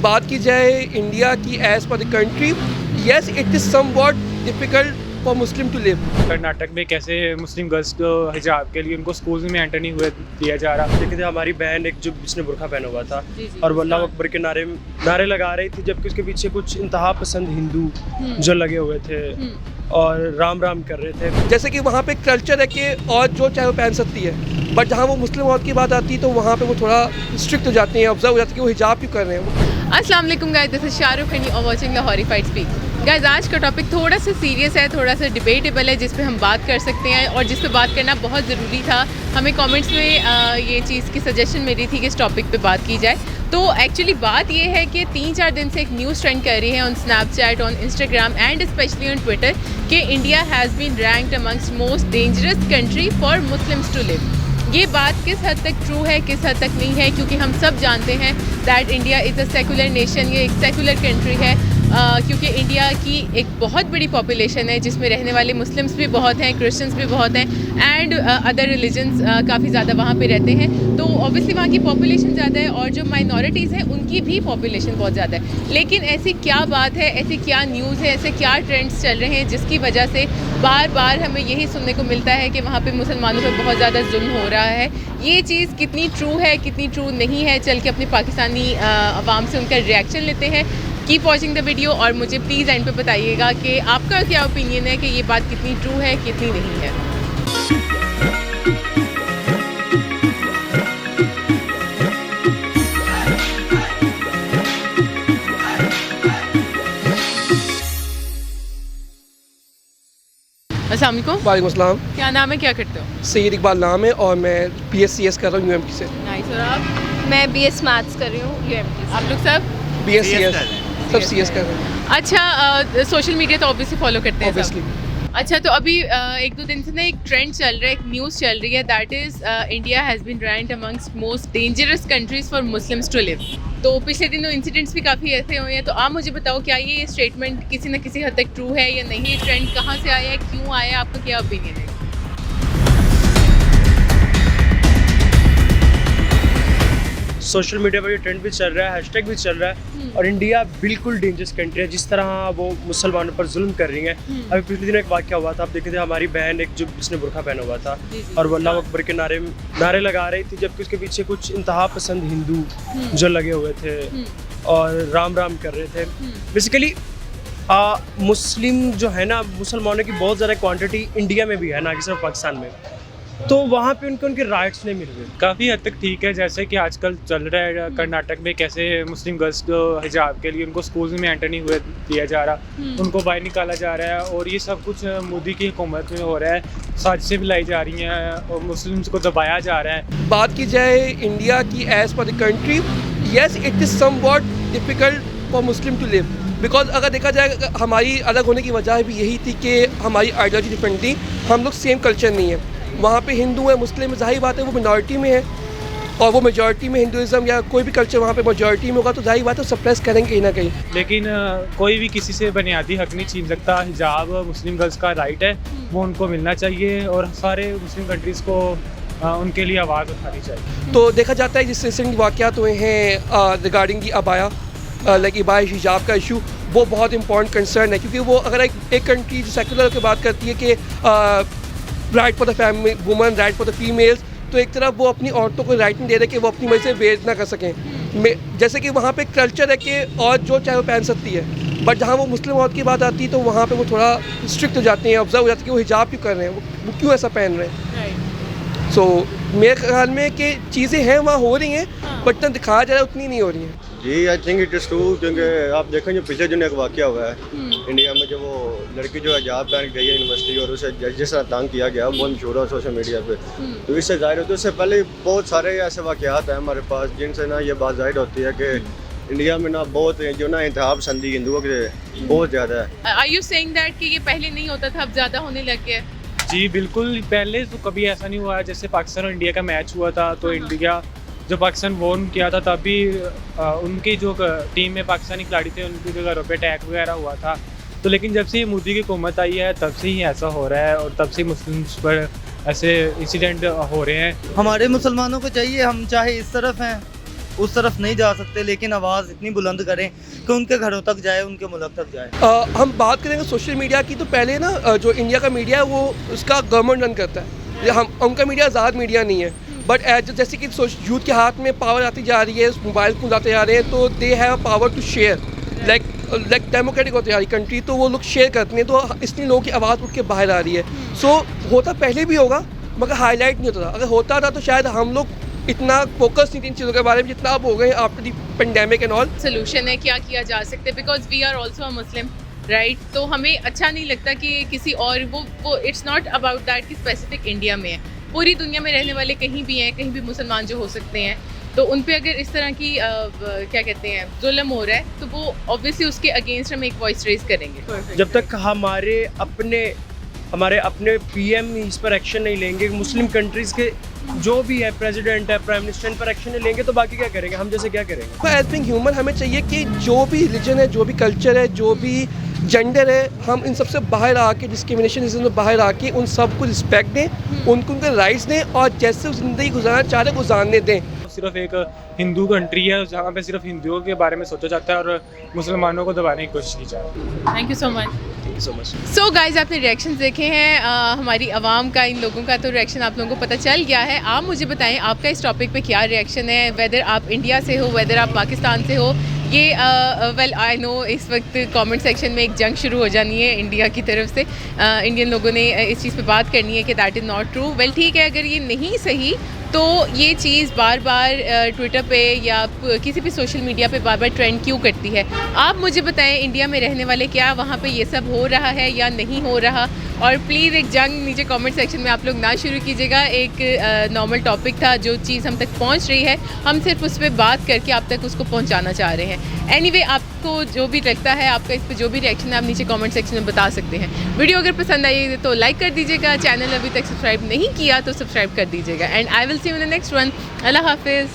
बात की जाए इंडिया की एज पर the country, yes it is somewhat difficult for Muslim to live. Karnataka में कैसे मुस्लिम गर्ल्स को हिजाब के लिए उनको स्कूल्स में एंटर नहीं हुए दिया जा रहा। देखते थे हमारी बहन एक जो जिसने बुरखा पहना हुआ था और वो अल्लाह अकबर के नारे लगा रही थी, जबकि उसके पीछे कुछ इंतहा पसंद हिंदू जो लगे हुए थे और राम राम कर रहे थे। जैसे कि वहाँ पे कल्चर है कि और जो चाहे वो पहन सकती है, बट जहाँ वो मुस्लिम औरत की बात आती है तो वहाँ पे वो थोड़ा स्ट्रिक्ट हो जाती हैं, ऑब्जर्व हो जाती है कि वो हिजाब क्यों कर रहे हैं। अस्सलाम वालेकुम guys, this is Shahrukh and you are watching the horrified speak. Guys, आज का टॉपिक थोड़ा सा सीरियस है, थोड़ा सा डिबेटेबल है, जिस पे हम बात कर सकते हैं और जिस पे बात करना बहुत ज़रूरी था। हमें कमेंट्स में ये चीज़ की सजेशन मिली थी कि इस टॉपिक पे बात की जाए। तो एक्चुअली बात ये है कि 3-4 दिन से एक न्यूज़ ट्रेंड कर रही है on Snapchat, on Instagram and specially on Twitter कि India has been ranked amongst most dangerous country for Muslims to live. ये बात किस हद तक ट्रू है, किस हद तक नहीं है, क्योंकि हम सब जानते हैं that India is a secular nation, ये एक सेकुलर कंट्री है। क्योंकि इंडिया की एक बहुत बड़ी पॉपुलेशन है जिसमें रहने वाले मुस्लिम्स भी बहुत हैं, क्रिश्चियंस भी बहुत हैं एंड अदर रिलीजन्स काफ़ी ज़्यादा वहाँ पे रहते हैं। तो ऑब्वियसली वहाँ की पॉपुलेशन ज़्यादा है और जो माइनॉरिटीज़ हैं उनकी भी पॉपुलेशन बहुत ज़्यादा है। लेकिन ऐसी क्या बात है, ऐसी क्या न्यूज़ है, ऐसे क्या ट्रेंड्स चल रहे हैं जिसकी वजह से बार बार हमें यही सुनने को मिलता है कि वहाँ पे मुसलमानों पर बहुत ज़्यादा जुल्म हो रहा है। ये चीज़ कितनी ट्रू है, कितनी ट्रू नहीं है, चल के अपनी पाकिस्तानी अवाम से उनका रिएक्शन लेते हैं। कीप वॉचिंग द वीडियो और मुझे प्लीज़ एंड पे बताइएगा कि आपका क्या ओपिनियन है कि ये बात कितनी ट्रू है, कितनी नहीं है। अस्सलाम वालेकुम। वालेकुम अस्सलाम। क्या नाम है, क्या करते हो? सैयद इकबाल नाम है और मैं BScs कर रहा हूँ UMT से। नाइस। और आप? मैं BS मैथ्स कर रही हूँ UMT से। आप लोग सब? BScs सब CS कर रहे हैं अच्छा, सोशल मीडिया तो ऑब्वियसली फॉलो करते हैं सब। ऑब्वियसली। अच्छा, तो अभी 1-2 दिन से ना एक ट्रेंड चल रहा है, एक न्यूज़ चल रही है that is India has been ranked amongst most dangerous countries for Muslims to live. तो पिछले दिनों इंसिडेंट्स भी काफ़ी ऐसे हुए हैं, तो आप मुझे बताओ क्या ये स्टेटमेंट किसी न किसी हद तक ट्रू है या नहीं? ये ट्रेंड कहाँ से आया है, क्यों आया, आपका क्या ओपिनियन है? सोशल मीडिया पर ये ट्रेंड भी चल रहा है, हैशटैग भी चल रहा है और इंडिया बिल्कुल डेंजरस कंट्री है जिस तरह वो मुसलमानों पर जुल्म कर रही है। अभी पिछले दिन एक वाक़या हुआ था, आप देखे थे हमारी बहन एक जो जिसने बुरखा पहना हुआ था और वो अल्लाह अकबर के नारे लगा रही थी, जबकि उसके पीछे कुछ इंतहा पसंद हिंदू जो लगे हुए थे और राम राम कर रहे थे। बेसिकली मुस्लिम जो है ना, मुसलमानों की बहुत ज़्यादा क्वांटिटी इंडिया में भी है, ना कि सिर्फ पाकिस्तान में, तो वहाँ पे उनके राइट्स नहीं मिल रहे। काफ़ी हद तक ठीक है, जैसे कि आजकल चल रहा है कर्नाटक में कैसे मुस्लिम गर्ल्स को हिजाब के लिए उनको स्कूल्स में एंटर नहीं हुए दिया जा रहा, उनको बाहर निकाला जा रहा है और ये सब कुछ मोदी की हुकूमत में हो रहा है, साजिशें भी लाई जा रही हैं और मुस्लिम्स को दबाया जा रहा है। बात की जाए इंडिया की एज पर the country, yes it is somewhat difficult for Muslim to live. Because अगर देखा जाए हमारी अलग होने की वजह भी यही थी कि हमारी आइडियोलॉजी डिफरेंट थी, हम लोग सेम कल्चर नहीं है। वहाँ पे हिंदू है, मुस्लिम है, जाहिर बात है वो मिनॉरिटी में है और वो मेजॉरिटी में हिंदुज़म या कोई भी कल्चर वहाँ पे मेजॉरिटी में होगा तो जाहिर बात है सप्रेस करेंगे कहीं ना कहीं। लेकिन कोई भी किसी से बुनियादी हक नहीं छीन सकता। हिजाब मुस्लिम गर्ल्स का राइट है, वो उनको मिलना चाहिए और सारे मुस्लिम कंट्रीज़ को उनके लिए आवाज़ उठानी चाहिए। तो देखा जाता है जिस रिसेंट वाक़यात हुए हैं regarding the abaya, like abaya हिजाब का इशू, वो बहुत इंपॉर्टेंट कंसर्न है क्योंकि वो अगर एक कंट्री जो सेकुलर की बात करती है कि right for the family woman, right for the females, तो एक तरफ वो अपनी औरतों को राइट नहीं दे रहे कि वो अपनी मर्जी से वेयर ना कर सकें। जैसे कि वहाँ पे कल्चर है कि और जो चाहे वो पहन सकती है, बट जहाँ वो मुस्लिम औरत की बात आती है तो वहाँ पे वो थोड़ा स्ट्रिक्ट हो जाते हैं, ऑब्जर्व हो जाते हैं कि वो हिजाब क्यों कर रहे हैं, वो क्यों ऐसा पहन रहे हैं। सो मेरे ख्याल में कि चीज़ें हैं वहाँ हो रही हैं, बट जितना दिखाया जा रहा है उतनी नहीं हो रही हैं। जी I think it is true, क्योंकि आप देखें जो पिछले दिन एक वाक़या हुआ है इंडिया में, जब वो लड़की जो है हिजाब पहन गई है यूनिवर्सिटी और उसे जिस तरह तंग किया गया, बहुत मशहूर है सोशल मीडिया पे, तो इससे जाहिर होता है उससे पहले बहुत सारे ऐसे वाक़यात हैं हमारे पास जिनसे ना ये बात जाहिर होती है कि इंडिया में ना बहुत जो ना इंतहा पसंदी हिंदुओं के बहुत ज़्यादा है। आर यू सेइंग दैट कि ये पहले नहीं होता था, अब ज़्यादा होने लग गया? जी बिल्कुल, पहले तो कभी ऐसा नहीं हुआ। जैसे पाकिस्तान और इंडिया का मैच हुआ था तो इंडिया जो पाकिस्तान वोन किया था तभी उनकी जो टीम में पाकिस्तानी खिलाड़ी थे उनके जो घरों पे अटैक वगैरह हुआ था। तो लेकिन जब से ये मोदी की हुकूमत आई है तब से ही ऐसा हो रहा है और तब से मुस्लिम्स पर ऐसे इंसिडेंट हो रहे हैं। हमारे मुसलमानों को चाहिए, हम चाहे इस तरफ हैं उस तरफ नहीं जा सकते, लेकिन आवाज़ इतनी बुलंद करें कि उनके घरों तक जाए, उनके मुल्क तक जाए। हम बात करेंगे सोशल मीडिया की, तो पहले ना जो इंडिया का मीडिया है वो उसका गवर्नमेंट रन करता है, हम उनका मीडिया आज़ाद मीडिया नहीं है। बट जैसे कि यूथ के हाथ में पावर आती जा रही है, मोबाइल फोन आते जा रहे हैं, तो they have power to share, like democratic होती जा रही कंट्री, तो वो लोग शेयर करते हैं, तो इसलिए लोगों की आवाज़ उठ के बाहर आ रही है। सो होता पहले भी होगा मगर हाईलाइट नहीं होता था। अगर होता था तो शायद हम लोग इतना फोकस नहीं थी इन चीज़ों के बारे में जितना अब हो गए after the pandemic and all. Solution है, क्या किया जा सकता है, because we are also a Muslim, right? तो हमें अच्छा नहीं लगता कि किसी और वो इट्स नॉट अबाउट दैट कि स्पेसिफिक इंडिया में है, पूरी दुनिया में रहने वाले कहीं भी हैं, कहीं भी मुसलमान जो हो सकते हैं, तो उन पे अगर इस तरह की क्या कहते हैं जुल्म हो रहा है, तो वो ऑब्वियसली उसके अगेंस्ट हम एक वॉइस रेज करेंगे। जब तक हमारे अपने पीएम इस पर एक्शन नहीं लेंगे, मुस्लिम कंट्रीज़ के जो भी है प्रेसिडेंट है, प्राइम मिनिस्टर, इन पर एक्शन नहीं लेंगे, तो बाकी क्या करेंगे? हम जैसे क्या करेंगे? एज बिंग ह्यूमन हमें चाहिए कि जो भी रिलीजन है, जो भी कल्चर है, जो भी जेंडर है, हम इन सबसे बाहर आके, डिस्क्रिमिनेशन से बाहर आके उन सबको रिस्पेक्ट दें, उनको उनके राइट्स दें और जैसे ज़िंदगी गुजारना चाह रहे गुजारने दें। सिर्फ एक हिंदू कंट्री है जहाँ पे सिर्फ हिंदुओं के बारे में सोचा जाता है और मुसलमानों को दबाने की कोशिश की जाती है। Thank you so much. Thank you so much. So guys, आपने रिएक्शंस देखे हैं हमारी आवाम का, इन लोगों का, तो रिएक्शन आप लोगों को पता चल गया है। आप मुझे बताएं आपका इस टॉपिक पे क्या रिएक्शन है, वेदर आप इंडिया से हो, वेदर आप पाकिस्तान से हो। ये वेल आई नो इस वक्त कमेंट सेक्शन में एक जंग शुरू हो जानी है इंडिया की तरफ से, इंडियन लोगों ने इस चीज़ पे बात करनी है कि that is not true. Well ठीक है, अगर ये नहीं सही तो ये चीज़ बार बार ट्विटर पे या किसी भी सोशल मीडिया पे बार बार ट्रेंड क्यों करती है? आप मुझे बताएं इंडिया में रहने वाले, क्या वहाँ पे ये सब हो रहा है या नहीं हो रहा? और प्लीज़ एक जंग नीचे कमेंट सेक्शन में आप लोग ना शुरू कीजिएगा। एक नॉर्मल टॉपिक था, जो चीज़ हम तक पहुँच रही है, हम सिर्फ उस पर बात करके आप तक उसको पहुँचाना चाह रहे हैं। एनीवे, आपको जो भी लगता है, आपका इस पर जो भी रिएक्शन है, आप नीचे कमेंट सेक्शन में बता सकते हैं। वीडियो अगर पसंद आई तो लाइक कर दीजिएगा, चैनल अभी तक सब्सक्राइब नहीं किया तो सब्सक्राइब कर दीजिएगा, and I will see you in the next one. अल्लाह हाफिज़।